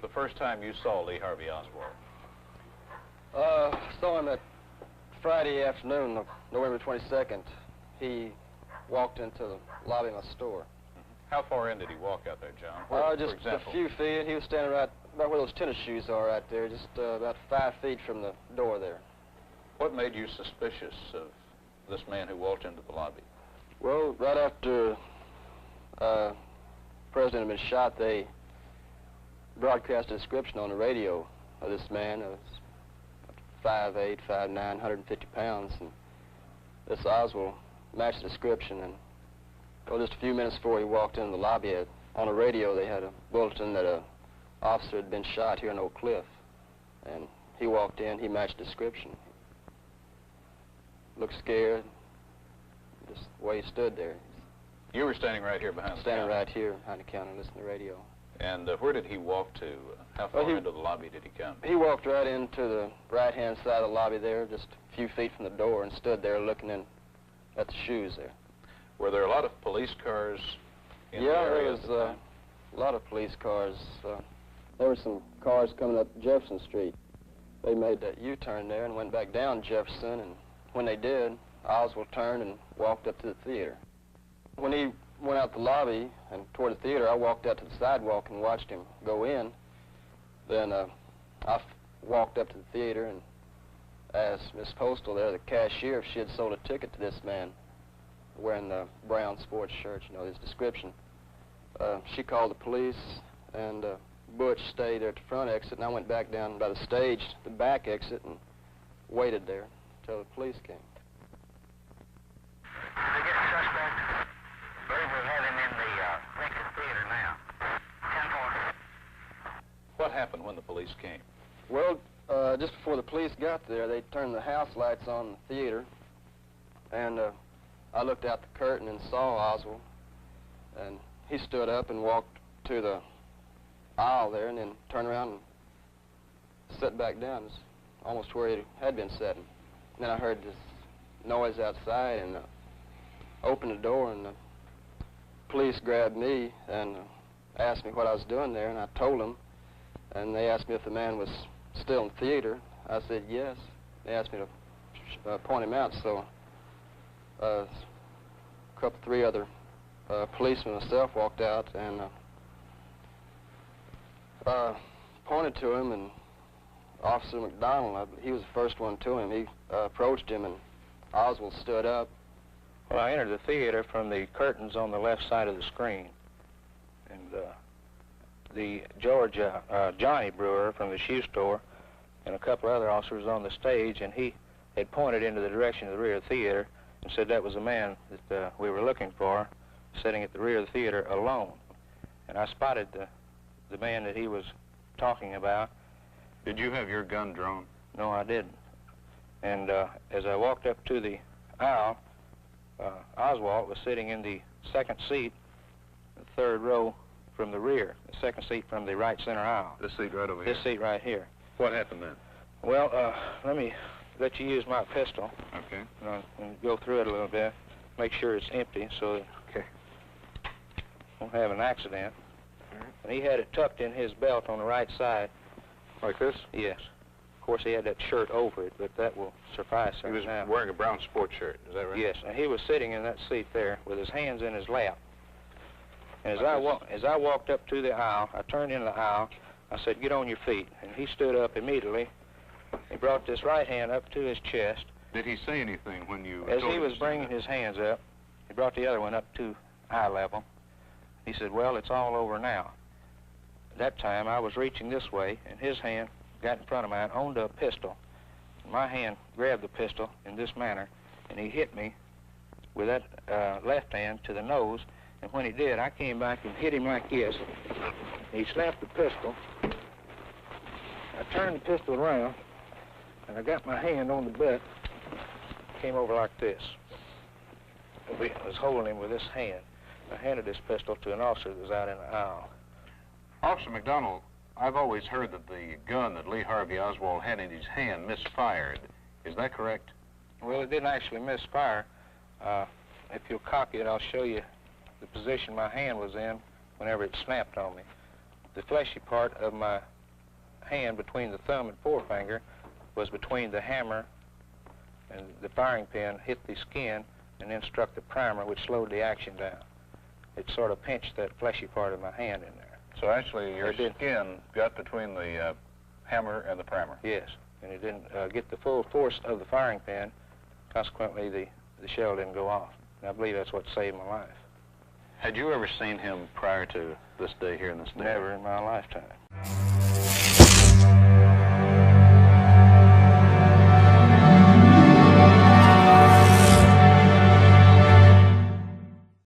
was the first time you saw Lee Harvey Oswald? Saw him that Friday afternoon, November 22nd. He walked into the lobby of my store. How far in did he walk out there, John? Just a few feet. He was standing right about where those tennis shoes are right there, just about 5 feet from the door there. What made you suspicious of this man who walked into the lobby? Well, right after the president had been shot, they broadcast a description on the radio of this man. It was 5'8", 5'9", 150 pounds, and this Oswald matched the description. And well, just a few minutes before he walked into the lobby, on the radio they had a bulletin that an officer had been shot here in Oak Cliff. And he walked in, he matched the description. Looked scared, just the way he stood there. You were standing right here behind the counter? Standing right here behind the counter listening to the radio. And where did he walk to? How far into the lobby did he come? He walked right into the right-hand side of the lobby there, just a few feet from the door, and stood there looking in at the shoes there. Were there a lot of police cars in the area? Yeah, there was a lot of police cars. There were some cars coming up Jefferson Street. They made that U-turn there and went back down Jefferson, and when they did, Oswald turned and walked up to the theater. When he went out the lobby and toward the theater, I walked out to the sidewalk and watched him go in. Then I walked up to the theater and asked Miss Postal there, the cashier, if she had sold a ticket to this man wearing the brown sports shirt, you know, his description. She called the police, and Butch stayed there at the front exit, and I went back down by the stage, the back exit, and waited there until the police came. They get the suspect. Brewer have him in the Lincoln Theater now. 10-4. What happened when the police came? Well, just before the police got there, they turned the house lights on in the theater, and I looked out the curtain and saw Oswald, and he stood up and walked to the aisle there and then turned around and sat back down, almost where he had been sitting. And then I heard this noise outside and opened the door, and the police grabbed me and asked me what I was doing there, and I told them, and they asked me if the man was still in the theater. I said yes. They asked me to point him out, so three other policemen and myself walked out and pointed to him, and Officer McDonald, he was the first one to him. He approached him, and Oswald stood up. Well, I entered the theater from the curtains on the left side of the screen, and the Johnny Brewer from the shoe store and a couple other officers on the stage, and he had pointed into the direction of the rear of the theater and said that was a man that we were looking for, sitting at the rear of the theater alone. And I spotted the man that he was talking about. Did you have your gun drawn? No, I didn't. And as I walked up to the aisle, Oswald was sitting in the second seat, the third row from the rear, the second seat from the right center aisle. This seat right over here? This seat right here. What happened then? Well, let me let you use my pistol. Okay. And go through it a little bit, make sure it's empty so that won't have an accident. All right. And he had it tucked in his belt on the right side. Like this? Yes. Of course, he had that shirt over it, but that will suffice. He was now. wearing a brown sports shirt, is that right? Yes, and he was sitting in that seat there with his hands in his lap. And as I walked up to the aisle, I turned in the aisle, I said, "Get on your feet." And he stood up immediately. He brought this right hand up to his chest. Did he say anything when you... As he was bringing his hands up, he brought the other one up to eye level. He said, "Well, it's all over now." At that time, I was reaching this way, and his hand got in front of mine, owned a pistol. My hand grabbed the pistol in this manner, and he hit me with that left hand to the nose, and when he did, I came back and hit him like this. He slapped the pistol. I turned the pistol around, and I got my hand on the butt, came over like this. I was holding him with this hand. I handed this pistol to an officer that was out in the aisle. Officer McDonald, I've always heard that the gun that Lee Harvey Oswald had in his hand misfired. Is that correct? Well, it didn't actually misfire. If you'll cock it, I'll show you the position my hand was in whenever it snapped on me. The fleshy part of my hand between the thumb and forefinger was between the hammer and the firing pin hit the skin and then struck the primer, which slowed the action down. It sort of pinched that fleshy part of my hand in there. So actually your skin got between the hammer and the primer? Yes, and it didn't get the full force of the firing pin. Consequently, the shell didn't go off. And I believe that's what saved my life. Had you ever seen him prior to this day here in this neighborhood? Never in my lifetime.